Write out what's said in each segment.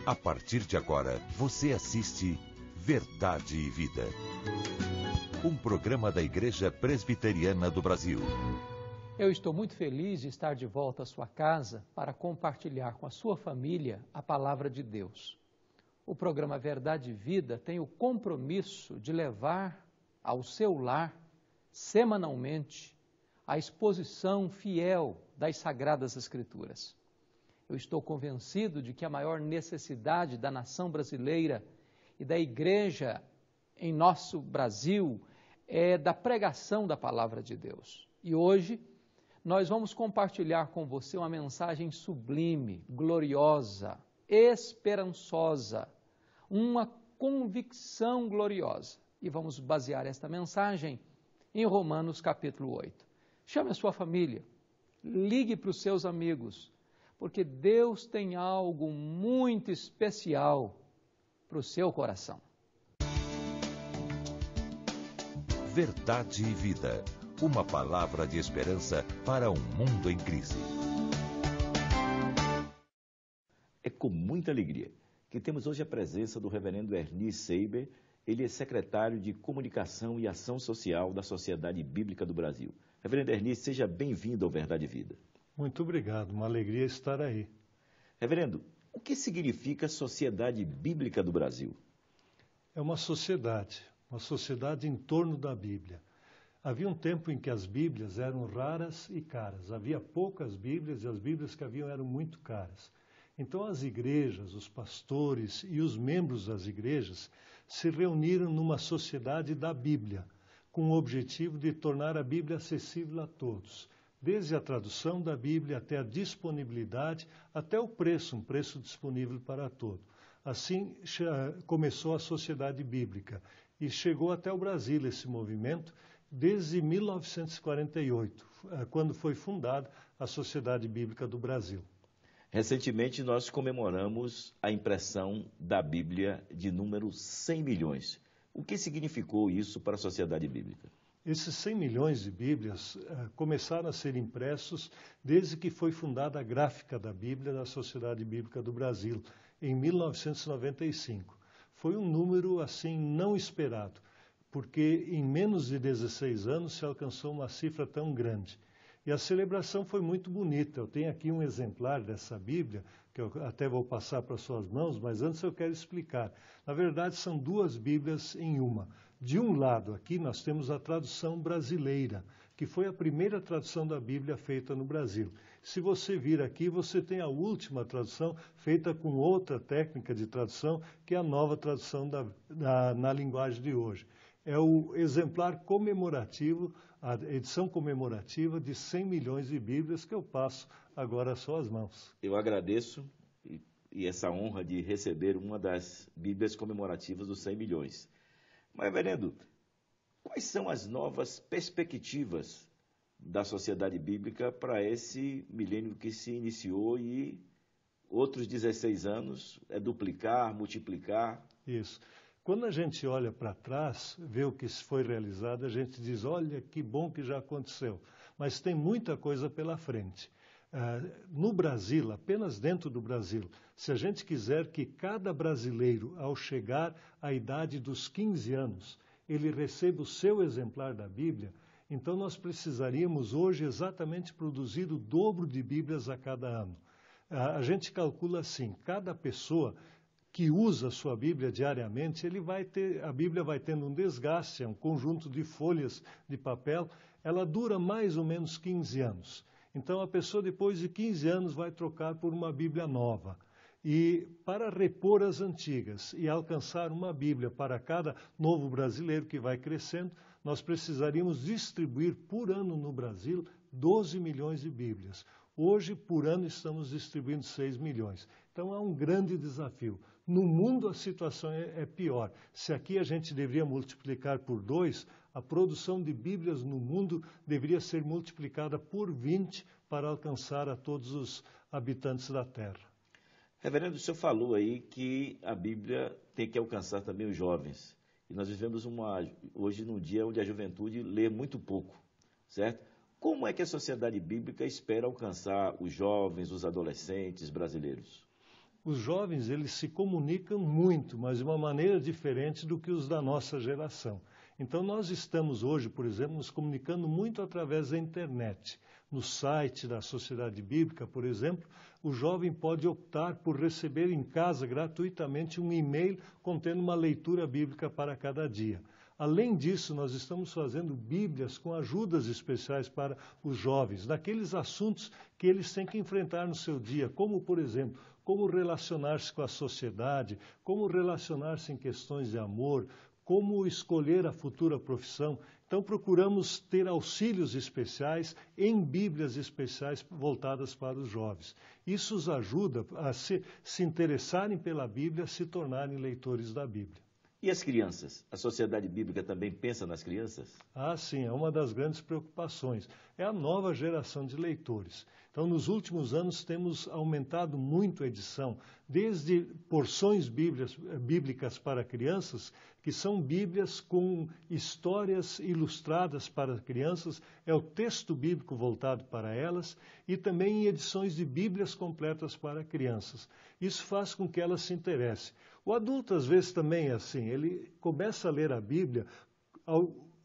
A partir de agora, você assiste Verdade e Vida. Um programa da Igreja Presbiteriana do Brasil. Eu estou muito feliz de estar de volta à sua casa para compartilhar com a sua família a palavra de Deus. O programa Verdade e Vida tem o compromisso de levar ao seu lar, semanalmente, a exposição fiel das Sagradas Escrituras. Eu estou convencido de que a maior necessidade da nação brasileira e da igreja em nosso Brasil é da pregação da palavra de Deus. E hoje nós vamos compartilhar com você uma mensagem sublime, gloriosa, esperançosa, uma convicção gloriosa. E vamos basear esta mensagem em Romanos capítulo 8. Chame a sua família, ligue para os seus amigos, porque Deus tem algo muito especial para o seu coração. Verdade e Vida. Uma palavra de esperança para um mundo em crise. É com muita alegria que temos hoje a presença do reverendo Ernie Seiber. Ele é secretário de Comunicação e Ação Social da Sociedade Bíblica do Brasil. Reverendo Ernie, seja bem-vindo ao Verdade e Vida. Muito obrigado, uma alegria estar aí. Reverendo, o que significa Sociedade Bíblica do Brasil? É uma sociedade em torno da Bíblia. Havia um tempo em que as Bíblias eram raras e caras. Havia poucas Bíblias e as Bíblias que haviam eram muito caras. Então as igrejas, os pastores e os membros das igrejas se reuniram numa sociedade da Bíblia, com o objetivo de tornar a Bíblia acessível a todos. Desde a tradução da Bíblia até a disponibilidade, até o preço, um preço disponível para todo. Assim começou a Sociedade Bíblica e chegou até o Brasil esse movimento desde 1948, quando foi fundada a Sociedade Bíblica do Brasil. Recentemente nós comemoramos a impressão da Bíblia de número 100 milhões. O que significou isso para a Sociedade Bíblica? Esses 100 milhões de Bíblias começaram a ser impressos desde que foi fundada a gráfica da Bíblia da Sociedade Bíblica do Brasil, em 1995. Foi um número, assim, não esperado, porque em menos de 16 anos se alcançou uma cifra tão grande. E a celebração foi muito bonita. Eu tenho aqui um exemplar dessa Bíblia, que eu até vou passar para suas mãos, mas antes eu quero explicar. Na verdade, são duas Bíblias em uma. De um lado aqui nós temos a tradução brasileira, que foi a primeira tradução da Bíblia feita no Brasil. Se você vir aqui, você tem a última tradução feita com outra técnica de tradução, que é a nova tradução na linguagem de hoje. É o exemplar comemorativo, a edição comemorativa de 100 milhões de Bíblias que eu passo agora às suas mãos. Eu agradeço e essa honra de receber uma das Bíblias comemorativas dos 100 milhões. Mas, reverendo, quais são as novas perspectivas da Sociedade Bíblica para esse milênio que se iniciou e outros 16 anos é duplicar, multiplicar? Isso. Quando a gente olha para trás, vê o que foi realizado, a gente diz, olha que bom que já aconteceu. Mas tem muita coisa pela frente. No Brasil, apenas dentro do Brasil, se a gente quiser que cada brasileiro, ao chegar à idade dos 15 anos, ele receba o seu exemplar da Bíblia, então nós precisaríamos hoje exatamente produzir o dobro de Bíblias a cada ano. A gente calcula assim, cada pessoa que usa a sua Bíblia diariamente, a Bíblia vai tendo um desgaste, é um conjunto de folhas de papel, ela dura mais ou menos 15 anos. Então a pessoa depois de 15 anos vai trocar por uma Bíblia nova. E para repor as antigas e alcançar uma Bíblia para cada novo brasileiro que vai crescendo, nós precisaríamos distribuir por ano no Brasil 12 milhões de Bíblias. Hoje, por ano, estamos distribuindo 6 milhões. Então, é um grande desafio. No mundo, a situação é pior. Se aqui a gente deveria multiplicar por 2, a produção de Bíblias no mundo deveria ser multiplicada por 20 para alcançar a todos os habitantes da Terra. Reverendo, o senhor falou aí que a Bíblia tem que alcançar também os jovens. E nós vivemos hoje num dia onde a juventude lê muito pouco, certo? Como é que a Sociedade Bíblica espera alcançar os jovens, os adolescentes brasileiros? Os jovens, eles se comunicam muito, mas de uma maneira diferente do que os da nossa geração. Então, nós estamos hoje, por exemplo, nos comunicando muito através da internet. No site da Sociedade Bíblica, por exemplo, o jovem pode optar por receber em casa gratuitamente um e-mail contendo uma leitura bíblica para cada dia. Além disso, nós estamos fazendo bíblias com ajudas especiais para os jovens, naqueles assuntos que eles têm que enfrentar no seu dia, como, por exemplo, como relacionar-se com a sociedade, como relacionar-se em questões de amor, como escolher a futura profissão. Então, procuramos ter auxílios especiais em bíblias especiais voltadas para os jovens. Isso os ajuda a se interessarem pela Bíblia, a se tornarem leitores da Bíblia. E as crianças? A Sociedade Bíblica também pensa nas crianças? Ah, sim, é uma das grandes preocupações. É a nova geração de leitores. Então, nos últimos anos, temos aumentado muito a edição, desde porções bíblicas para crianças, que são bíblias com histórias ilustradas para crianças, é o texto bíblico voltado para elas, e também em edições de bíblias completas para crianças. Isso faz com que elas se interessem. O adulto, às vezes, também é assim, ele começa a ler a Bíblia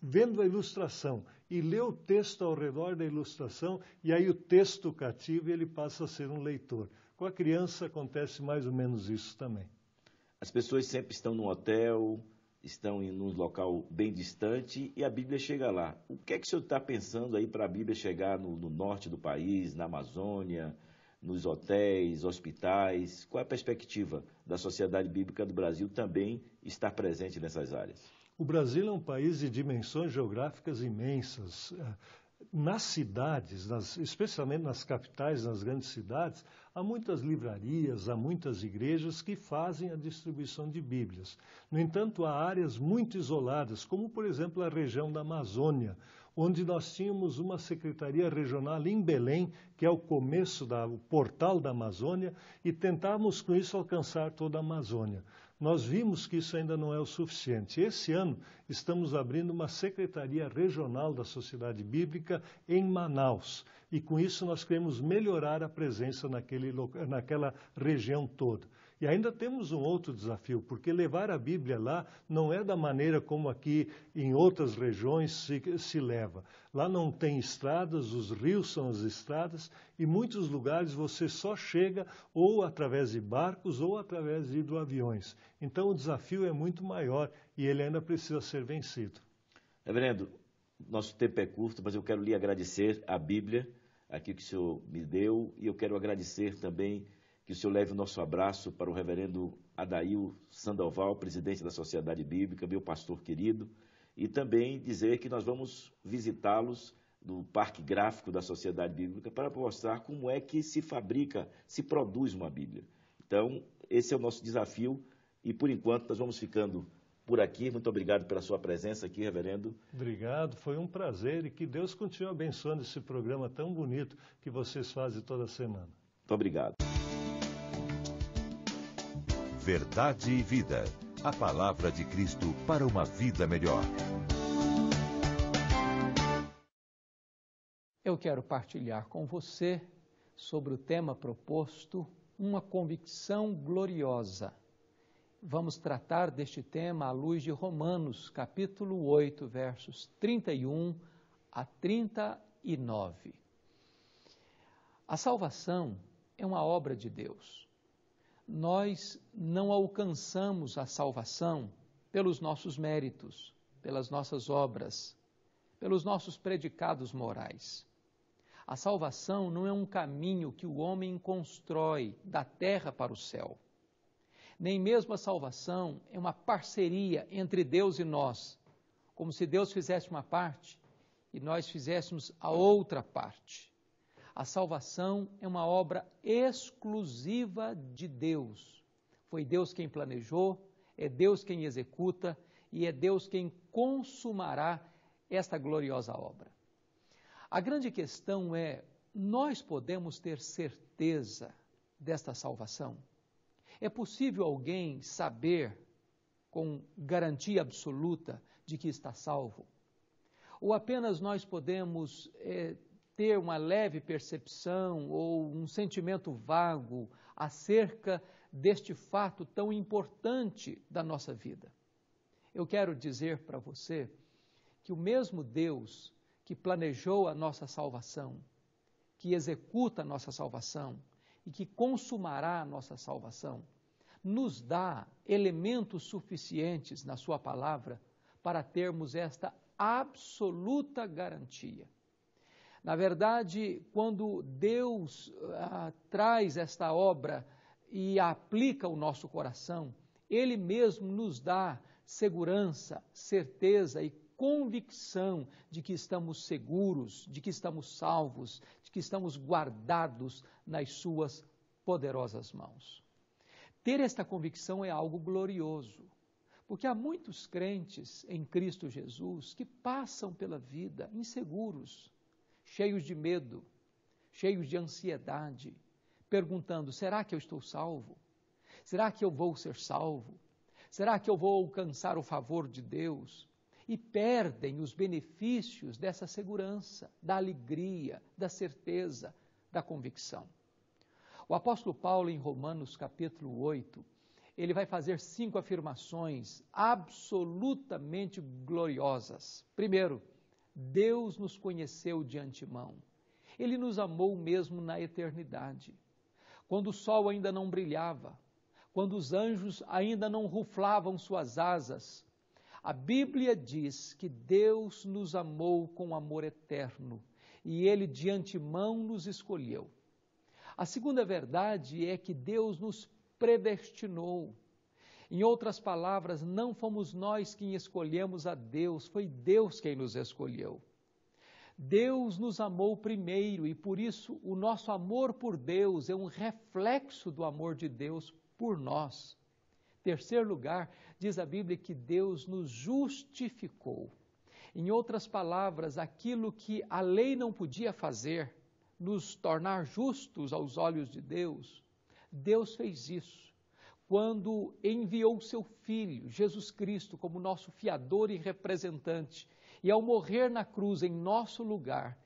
vendo a ilustração e lê o texto ao redor da ilustração, e aí o texto cativa e ele passa a ser um leitor. Com a criança acontece mais ou menos isso também. As pessoas sempre estão num hotel, estão em um local bem distante e a Bíblia chega lá. O que é que o senhor está pensando aí para a Bíblia chegar no norte do país, na Amazônia, nos hotéis, hospitais? Qual é a perspectiva da Sociedade Bíblica do Brasil também estar presente nessas áreas? O Brasil é um país de dimensões geográficas imensas. Nas cidades, especialmente nas capitais, nas grandes cidades, há muitas livrarias, há muitas igrejas que fazem a distribuição de Bíblias. No entanto, há áreas muito isoladas, como, por exemplo, a região da Amazônia, onde nós tínhamos uma secretaria regional em Belém, que é o começo o portal da Amazônia, e tentávamos com isso alcançar toda a Amazônia. Nós vimos que isso ainda não é o suficiente. Esse ano estamos abrindo uma secretaria regional da Sociedade Bíblica em Manaus, e com isso nós queremos melhorar a presença naquela região toda. E ainda temos um outro desafio, porque levar a Bíblia lá não é da maneira como aqui em outras regiões se leva. Lá não tem estradas, os rios são as estradas, e em muitos lugares você só chega ou através de barcos ou através de hidroaviões. Então o desafio é muito maior e ele ainda precisa ser vencido. Reverendo, nosso tempo é curto, mas eu quero lhe agradecer a Bíblia, aqui que o senhor me deu, e eu quero agradecer também que o senhor leve o nosso abraço para o reverendo Adail Sandoval, presidente da Sociedade Bíblica, meu pastor querido, e também dizer que nós vamos visitá-los no Parque Gráfico da Sociedade Bíblica para mostrar como é que se fabrica, se produz uma Bíblia. Então, esse é o nosso desafio e, por enquanto, nós vamos ficando por aqui. Muito obrigado pela sua presença aqui, reverendo. Obrigado, foi um prazer e que Deus continue abençoando esse programa tão bonito que vocês fazem toda semana. Muito obrigado. Verdade e Vida. A palavra de Cristo para uma vida melhor. Eu quero partilhar com você sobre o tema proposto, uma convicção gloriosa. Vamos tratar deste tema à luz de Romanos, capítulo 8, versos 31 a 39. A salvação é uma obra de Deus. Nós não alcançamos a salvação pelos nossos méritos, pelas nossas obras, pelos nossos predicados morais. A salvação não é um caminho que o homem constrói da terra para o céu. Nem mesmo a salvação é uma parceria entre Deus e nós, como se Deus fizesse uma parte e nós fizéssemos a outra parte. A salvação é uma obra exclusiva de Deus. Foi Deus quem planejou, é Deus quem executa e é Deus quem consumará esta gloriosa obra. A grande questão é, nós podemos ter certeza desta salvação? É possível alguém saber com garantia absoluta de que está salvo? Ou apenas nós podemos ter uma leve percepção ou um sentimento vago acerca deste fato tão importante da nossa vida. Eu quero dizer para você que o mesmo Deus que planejou a nossa salvação, que executa a nossa salvação e que consumará a nossa salvação, nos dá elementos suficientes na sua palavra para termos esta absoluta garantia. Na verdade, quando Deus traz esta obra e a aplica ao nosso coração, Ele mesmo nos dá segurança, certeza e convicção de que estamos seguros, de que estamos salvos, de que estamos guardados nas suas poderosas mãos. Ter esta convicção é algo glorioso, porque há muitos crentes em Cristo Jesus que passam pela vida inseguros, cheios de medo, cheios de ansiedade, perguntando: será que eu estou salvo? Será que eu vou ser salvo? Será que eu vou alcançar o favor de Deus? E perdem os benefícios dessa segurança, da alegria, da certeza, da convicção. O apóstolo Paulo, em Romanos capítulo 8, ele vai fazer 5 afirmações absolutamente gloriosas. Primeiro, Deus nos conheceu de antemão. Ele nos amou mesmo na eternidade. Quando o sol ainda não brilhava, quando os anjos ainda não ruflavam suas asas, a Bíblia diz que Deus nos amou com amor eterno e Ele de antemão nos escolheu. A segunda verdade é que Deus nos predestinou. Em outras palavras, não fomos nós quem escolhemos a Deus, foi Deus quem nos escolheu. Deus nos amou primeiro e por isso o nosso amor por Deus é um reflexo do amor de Deus por nós. Terceiro lugar, diz a Bíblia que Deus nos justificou. Em outras palavras, aquilo que a lei não podia fazer, nos tornar justos aos olhos de Deus, Deus fez isso quando enviou o seu Filho, Jesus Cristo, como nosso fiador e representante. E ao morrer na cruz em nosso lugar,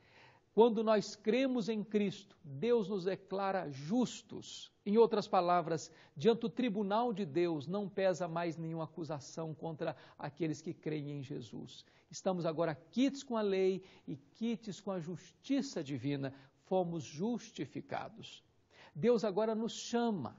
quando nós cremos em Cristo, Deus nos declara justos. Em outras palavras, diante do tribunal de Deus, não pesa mais nenhuma acusação contra aqueles que creem em Jesus. Estamos agora quites com a lei e quites com a justiça divina. Fomos justificados. Deus agora nos chama,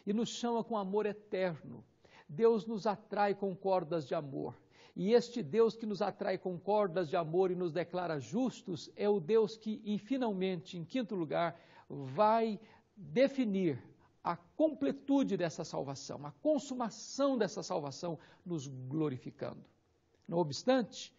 e nos chama com amor eterno. Deus nos atrai com cordas de amor. E este Deus que nos atrai com cordas de amor e nos declara justos é o Deus que, finalmente, em quinto lugar, vai definir a completude dessa salvação, a consumação dessa salvação, nos glorificando. Não obstante,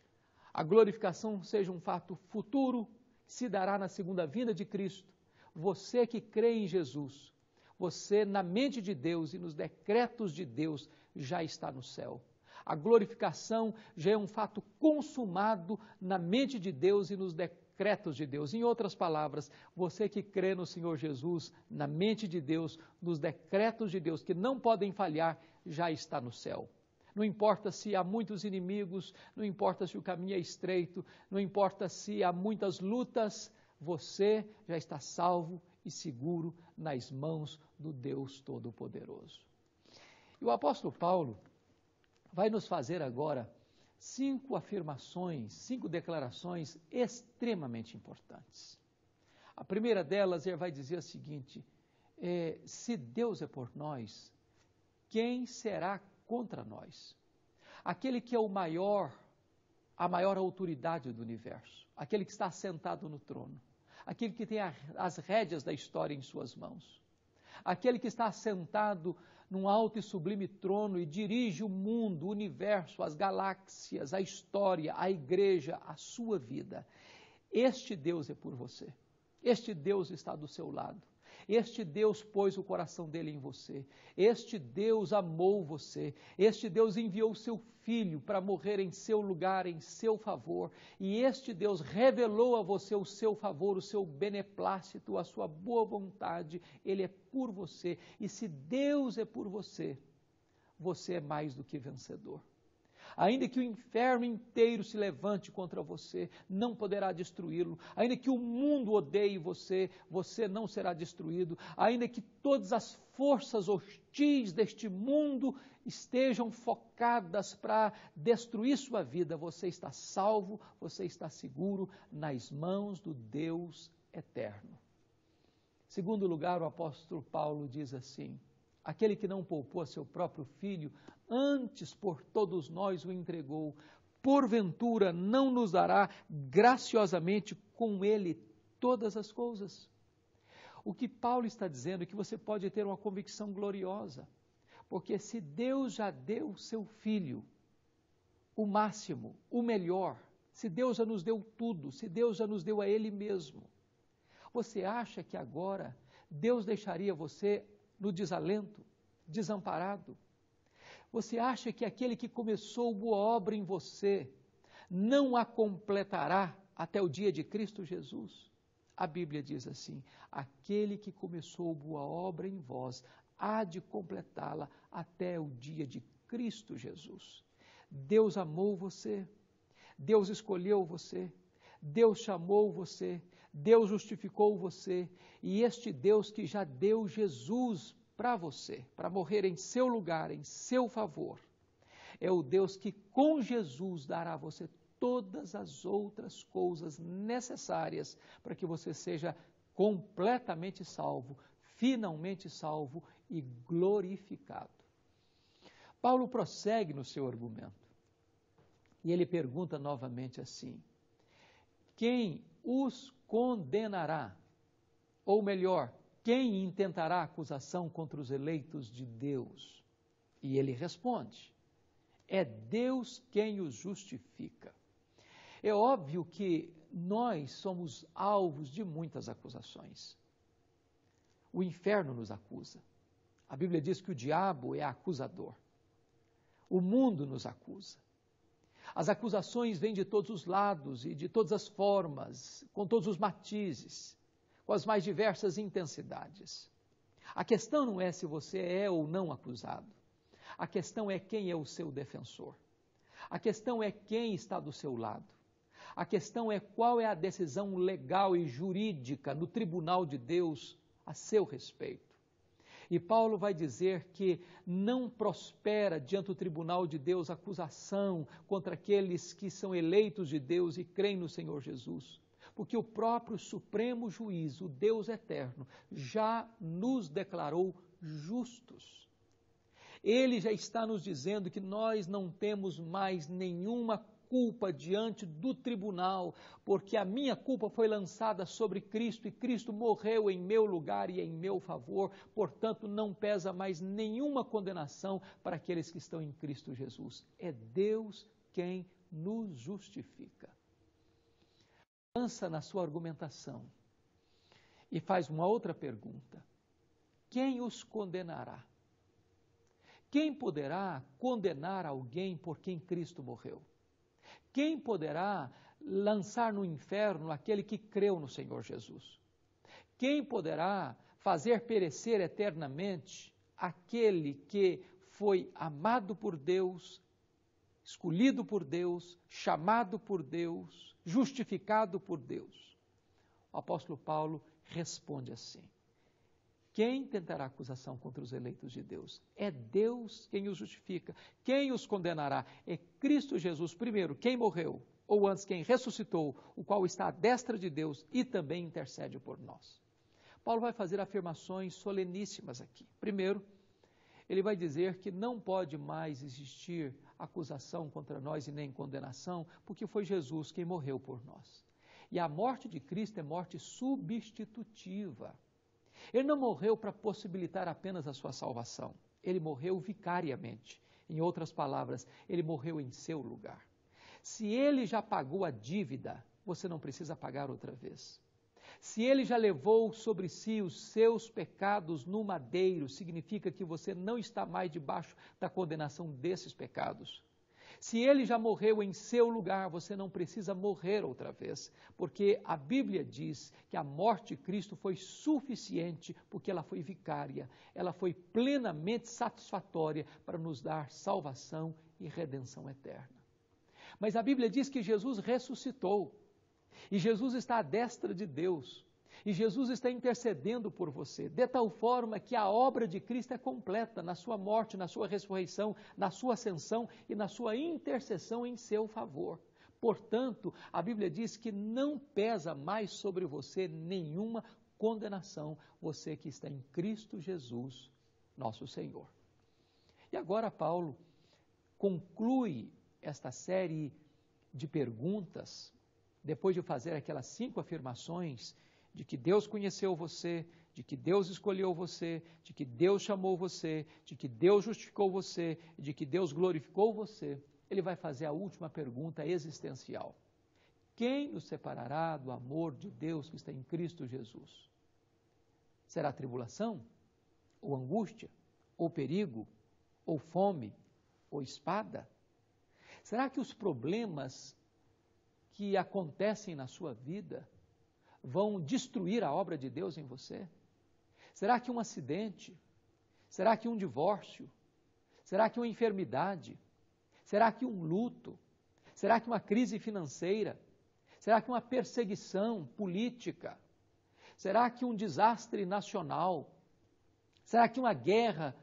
a glorificação seja um fato futuro, se dará na segunda vinda de Cristo. Você que crê em Jesus, você na mente de Deus e nos decretos de Deus já está no céu. A glorificação já é um fato consumado na mente de Deus e nos decretos de Deus. Em outras palavras, você que crê no Senhor Jesus, na mente de Deus, nos decretos de Deus que não podem falhar, já está no céu. Não importa se há muitos inimigos, não importa se o caminho é estreito, não importa se há muitas lutas, você já está salvo e seguro nas mãos do Deus Todo-Poderoso. E o apóstolo Paulo vai nos fazer agora 5 afirmações, 5 declarações extremamente importantes. A primeira delas, ele vai dizer a seguinte: se Deus é por nós, quem será contra nós? Aquele que é a maior autoridade do universo, aquele que está sentado no trono, aquele que tem as rédeas da história em suas mãos, aquele que está sentado num alto e sublime trono e dirige o mundo, o universo, as galáxias, a história, a igreja, a sua vida. Este Deus é por você. Este Deus está do seu lado. Este Deus pôs o coração dele em você. Este Deus amou você. Este Deus enviou o seu Filho para morrer em seu lugar, em seu favor. E este Deus revelou a você o seu favor, o seu beneplácito, a sua boa vontade. Ele é por você. E se Deus é por você, você é mais do que vencedor. Ainda que o inferno inteiro se levante contra você, não poderá destruí-lo. Ainda que o mundo odeie você, você não será destruído. Ainda que todas as forças hostis deste mundo estejam focadas para destruir sua vida, você está salvo, você está seguro nas mãos do Deus eterno. Segundo lugar, o apóstolo Paulo diz assim: aquele que não poupou a seu próprio filho, antes por todos nós o entregou, porventura não nos dará graciosamente com ele todas as coisas? O que Paulo está dizendo é que você pode ter uma convicção gloriosa, porque se Deus já deu o seu filho, o máximo, o melhor, se Deus já nos deu tudo, se Deus já nos deu a Ele mesmo, você acha que agora Deus deixaria você no desalento, desamparado? Você acha que aquele que começou boa obra em você não a completará até o dia de Cristo Jesus? A Bíblia diz assim: aquele que começou boa obra em vós há de completá-la até o dia de Cristo Jesus. Deus amou você, Deus escolheu você, Deus chamou você, Deus justificou você, e este Deus que já deu Jesus para você, para morrer em seu lugar, em seu favor, é o Deus que com Jesus dará a você todas as outras coisas necessárias para que você seja completamente salvo, finalmente salvo e glorificado. Paulo prossegue no seu argumento e ele pergunta novamente assim: quem os condenará? Ou melhor, quem intentará acusação contra os eleitos de Deus? E ele responde: é Deus quem os justifica. É óbvio que nós somos alvos de muitas acusações. O inferno nos acusa. A Bíblia diz que o diabo é acusador. O mundo nos acusa. As acusações vêm de todos os lados e de todas as formas, com todos os matizes, com as mais diversas intensidades. A questão não é se você é ou não acusado. A questão é quem é o seu defensor. A questão é quem está do seu lado. A questão é qual é a decisão legal e jurídica no tribunal de Deus a seu respeito. E Paulo vai dizer que não prospera diante do tribunal de Deus acusação contra aqueles que são eleitos de Deus e creem no Senhor Jesus, porque o próprio Supremo Juiz, o Deus Eterno, já nos declarou justos. Ele já está nos dizendo que nós não temos mais nenhuma culpa diante do tribunal, porque a minha culpa foi lançada sobre Cristo e Cristo morreu em meu lugar e em meu favor, portanto não pesa mais nenhuma condenação para aqueles que estão em Cristo Jesus. É Deus quem nos justifica. Lança na sua argumentação e faz uma outra pergunta: quem os condenará? Quem poderá condenar alguém por quem Cristo morreu? Quem poderá lançar no inferno aquele que creu no Senhor Jesus? Quem poderá fazer perecer eternamente aquele que foi amado por Deus, escolhido por Deus, chamado por Deus, justificado por Deus? O apóstolo Paulo responde assim: quem tentará acusação contra os eleitos de Deus? É Deus quem os justifica. Quem os condenará? É Cristo Jesus, primeiro, quem morreu, ou antes, quem ressuscitou, o qual está à destra de Deus e também intercede por nós. Paulo vai fazer afirmações soleníssimas aqui. Primeiro, ele vai dizer que não pode mais existir acusação contra nós e nem condenação, porque foi Jesus quem morreu por nós. E a morte de Cristo é morte substitutiva. Ele não morreu para possibilitar apenas a sua salvação. Ele morreu vicariamente. Em outras palavras, ele morreu em seu lugar. Se ele já pagou a dívida, você não precisa pagar outra vez. Se ele já levou sobre si os seus pecados no madeiro, significa que você não está mais debaixo da condenação desses pecados. Se ele já morreu em seu lugar, você não precisa morrer outra vez, porque a Bíblia diz que a morte de Cristo foi suficiente, porque ela foi vicária, ela foi plenamente satisfatória para nos dar salvação e redenção eterna. Mas a Bíblia diz que Jesus ressuscitou, e Jesus está à destra de Deus, e Jesus está intercedendo por você, de tal forma que a obra de Cristo é completa na sua morte, na sua ressurreição, na sua ascensão e na sua intercessão em seu favor. Portanto, a Bíblia diz que não pesa mais sobre você nenhuma condenação, você que está em Cristo Jesus, nosso Senhor. E agora Paulo conclui esta série de perguntas, depois de fazer aquelas 5 afirmações de que Deus conheceu você, de que Deus escolheu você, de que Deus chamou você, de que Deus justificou você, de que Deus glorificou você. Ele vai fazer a última pergunta existencial. Quem nos separará do amor de Deus que está em Cristo Jesus? Será tribulação? Ou angústia? Ou perigo? Ou fome? Ou espada? Será que os problemas que acontecem na sua vida vão destruir a obra de Deus em você? Será que um acidente? Será que um divórcio? Será que uma enfermidade? Será que um luto? Será que uma crise financeira? Será que uma perseguição política? Será que um desastre nacional? Será que uma guerra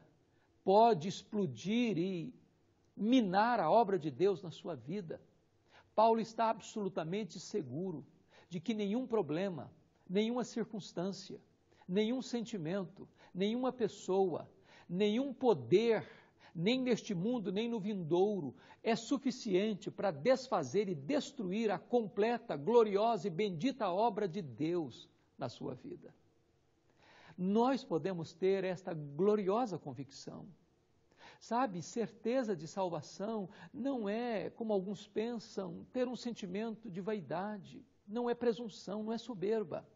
pode explodir e minar a obra de Deus na sua vida? Paulo está absolutamente seguro de que nenhum problema, nenhuma circunstância, nenhum sentimento, nenhuma pessoa, nenhum poder, nem neste mundo, nem no vindouro, é suficiente para desfazer e destruir a completa, gloriosa e bendita obra de Deus na sua vida. Nós podemos ter esta gloriosa convicção. Sabe, certeza de salvação não é, como alguns pensam, ter um sentimento de vaidade. Não é presunção, não é soberba.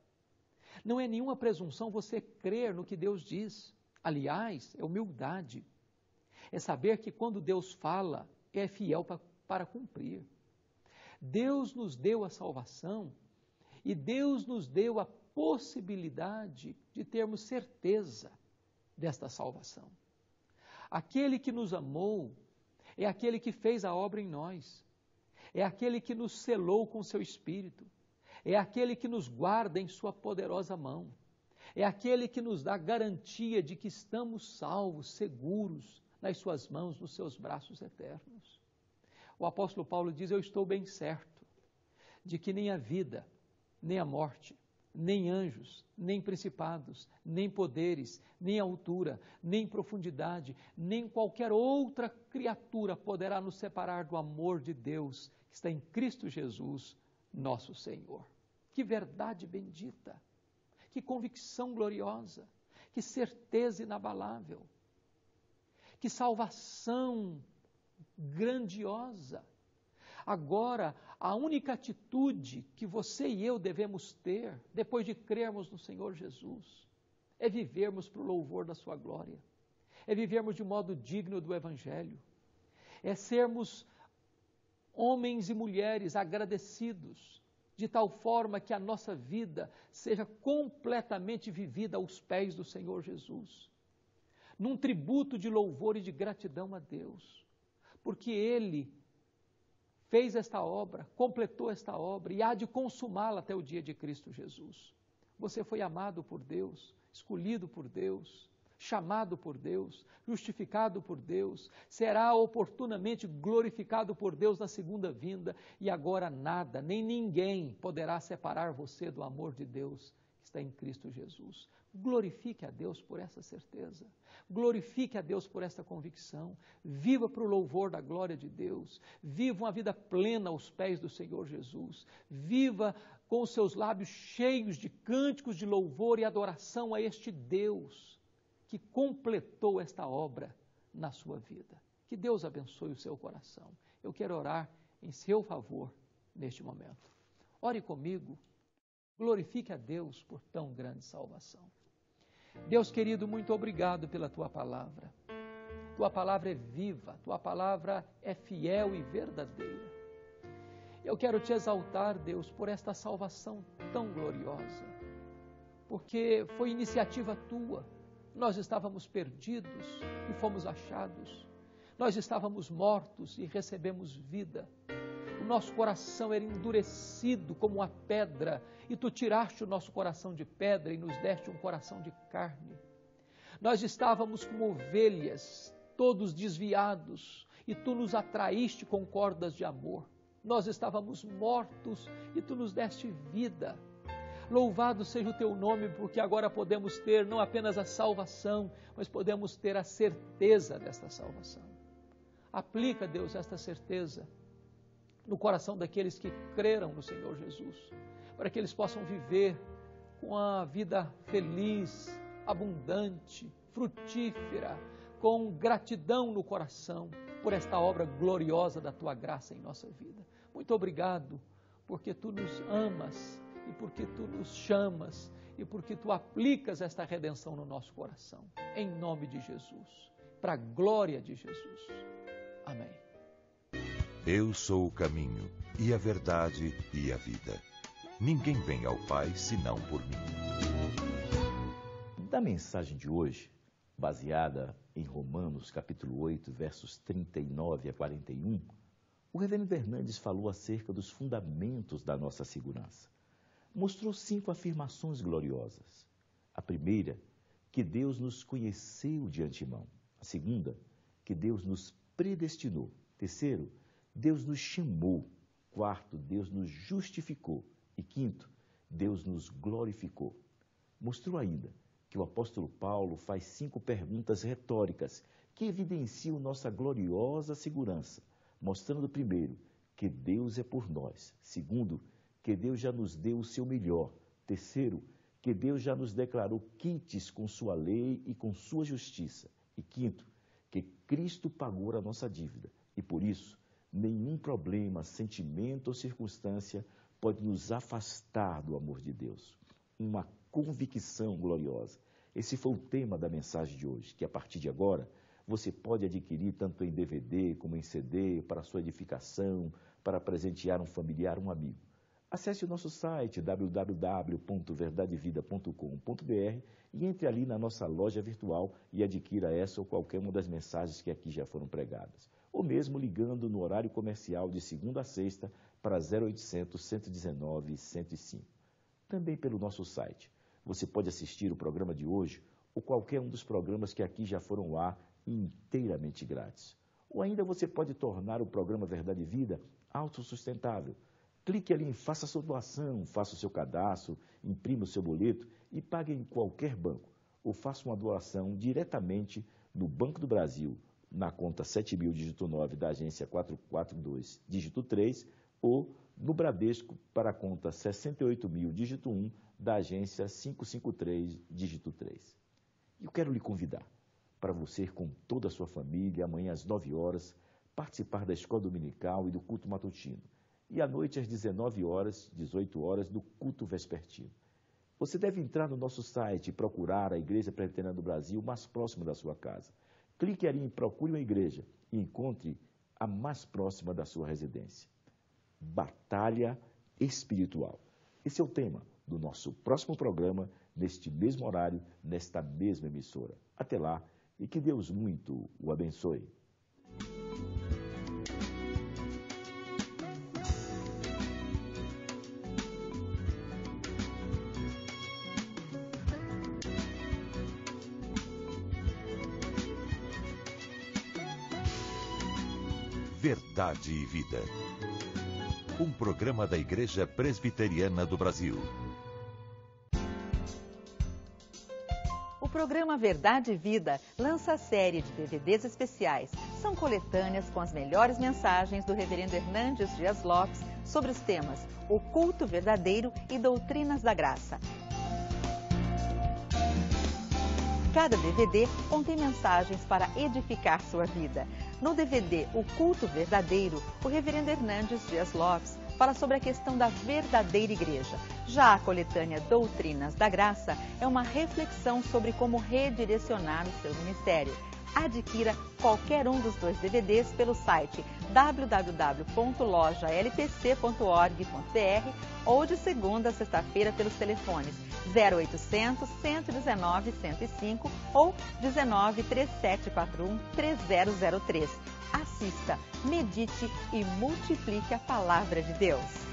Não é nenhuma presunção você crer no que Deus diz. Aliás, é humildade. É saber que quando Deus fala, é fiel para cumprir. Deus nos deu a salvação e Deus nos deu a possibilidade de termos certeza desta salvação. Aquele que nos amou é aquele que fez a obra em nós. É aquele que nos selou com seu Espírito. É aquele que nos guarda em sua poderosa mão. É aquele que nos dá garantia de que estamos salvos, seguros, nas suas mãos, nos seus braços eternos. O apóstolo Paulo diz: eu estou bem certo de que nem a vida, nem a morte, nem anjos, nem principados, nem poderes, nem altura, nem profundidade, nem qualquer outra criatura poderá nos separar do amor de Deus que está em Cristo Jesus, nosso Senhor. Que verdade bendita, que convicção gloriosa, que certeza inabalável, que salvação grandiosa. Agora, a única atitude que você e eu devemos ter, depois de crermos no Senhor Jesus, é vivermos para o louvor da sua glória, é vivermos de modo digno do Evangelho, é sermos homens e mulheres agradecidos, de tal forma que a nossa vida seja completamente vivida aos pés do Senhor Jesus, num tributo de louvor e de gratidão a Deus, porque Ele fez esta obra, completou esta obra e há de consumá-la até o dia de Cristo Jesus. Você foi amado por Deus, escolhido por Deus, chamado por Deus, justificado por Deus, será oportunamente glorificado por Deus na segunda vinda e agora nada, nem ninguém poderá separar você do amor de Deus que está em Cristo Jesus. Glorifique a Deus por essa certeza, glorifique a Deus por esta convicção, viva para o louvor da glória de Deus, viva uma vida plena aos pés do Senhor Jesus, viva com os seus lábios cheios de cânticos de louvor e adoração a este Deus que completou esta obra na sua vida. Que Deus abençoe o seu coração. Eu quero orar em seu favor neste momento. Ore comigo, glorifique a Deus por tão grande salvação. Deus querido, muito obrigado pela Tua palavra. Tua palavra é viva, Tua palavra é fiel e verdadeira. Eu quero Te exaltar, Deus, por esta salvação tão gloriosa, porque foi iniciativa Tua. Nós estávamos perdidos e fomos achados, Nós estávamos mortos e recebemos vida. O nosso coração era endurecido como uma pedra, e Tu tiraste o nosso coração de pedra e nos deste um coração de carne. Nós estávamos como ovelhas, todos desviados, e Tu nos atraíste com cordas de amor. Nós estávamos mortos e Tu nos deste vida. Louvado seja o Teu nome, porque agora podemos ter não apenas a salvação, mas podemos ter a certeza desta salvação. Aplica, Deus, esta certeza no coração daqueles que creram no Senhor Jesus, para que eles possam viver com a vida feliz, abundante, frutífera, com gratidão no coração por esta obra gloriosa da Tua graça em nossa vida. Muito obrigado, porque Tu nos amas e porque Tu nos chamas e porque Tu aplicas esta redenção no nosso coração. Em nome de Jesus, para a glória de Jesus. Amém. Eu sou o caminho, e a verdade, e a vida. Ninguém vem ao Pai, senão por mim. Da mensagem de hoje, baseada em Romanos, capítulo 8, versos 39 a 41, o reverendo Hernandes falou acerca dos fundamentos da nossa segurança. Mostrou 5 afirmações gloriosas. A primeira, que Deus nos conheceu de antemão. A segunda, que Deus nos predestinou. Terceiro, Deus nos chamou. Quarto, Deus nos justificou. E quinto, Deus nos glorificou. Mostrou ainda que o apóstolo Paulo faz 5 perguntas retóricas que evidenciam nossa gloriosa segurança, mostrando primeiro que Deus é por nós. Segundo, que Deus já nos deu o seu melhor. Terceiro, que Deus já nos declarou quites com sua lei e com sua justiça. E quinto, que Cristo pagou a nossa dívida. E por isso, nenhum problema, sentimento ou circunstância pode nos afastar do amor de Deus. Uma convicção gloriosa. Esse foi o tema da mensagem de hoje, que a partir de agora você pode adquirir tanto em DVD como em CD para sua edificação, para presentear um familiar, um amigo. Acesse o nosso site www.verdadevida.com.br e entre ali na nossa loja virtual e adquira essa ou qualquer uma das mensagens que aqui já foram pregadas. Ou mesmo ligando no horário comercial de segunda a sexta para 0800 119 105. Também pelo nosso site. Você pode assistir o programa de hoje ou qualquer um dos programas que aqui já foram ao ar inteiramente grátis. Ou ainda você pode tornar o programa Verdade e Vida autossustentável. Clique ali em Faça sua doação, faça o seu cadastro, imprima o seu boleto e pague em qualquer banco. Ou faça uma doação diretamente no Banco do Brasil, na conta 7.000, dígito 9, da agência 442, dígito 3, ou no Bradesco para a conta 68.000, dígito 1, da agência 553, dígito 3. E eu quero lhe convidar para você, com toda a sua família, amanhã às 9 horas, participar da escola dominical e do culto matutino. E à noite, às 19 horas, 18 horas, do culto vespertino. Você deve entrar no nosso site e procurar a Igreja Presbiteriana do Brasil mais próxima da sua casa. Clique ali em Procure uma Igreja e encontre a mais próxima da sua residência. Batalha espiritual. Esse é o tema do nosso próximo programa, neste mesmo horário, nesta mesma emissora. Até lá, e que Deus muito o abençoe. Verdade e Vida. Um programa da Igreja Presbiteriana do Brasil. O programa Verdade e Vida lança a série de DVDs especiais. São coletâneas com as melhores mensagens do reverendo Hernandes Dias Lopes sobre os temas O Culto Verdadeiro e Doutrinas da Graça. Cada DVD contém mensagens para edificar sua vida. No DVD O Culto Verdadeiro, o reverendo Hernandes Dias Lopes fala sobre a questão da verdadeira igreja. Já a coletânea Doutrinas da Graça é uma reflexão sobre como redirecionar o seu ministério. Adquira qualquer um dos 2 DVDs pelo site www.lojalpc.org.br ou de segunda a sexta-feira pelos telefones 0800 119 105 ou 19 3741 3003. Assista, medite e multiplique a palavra de Deus.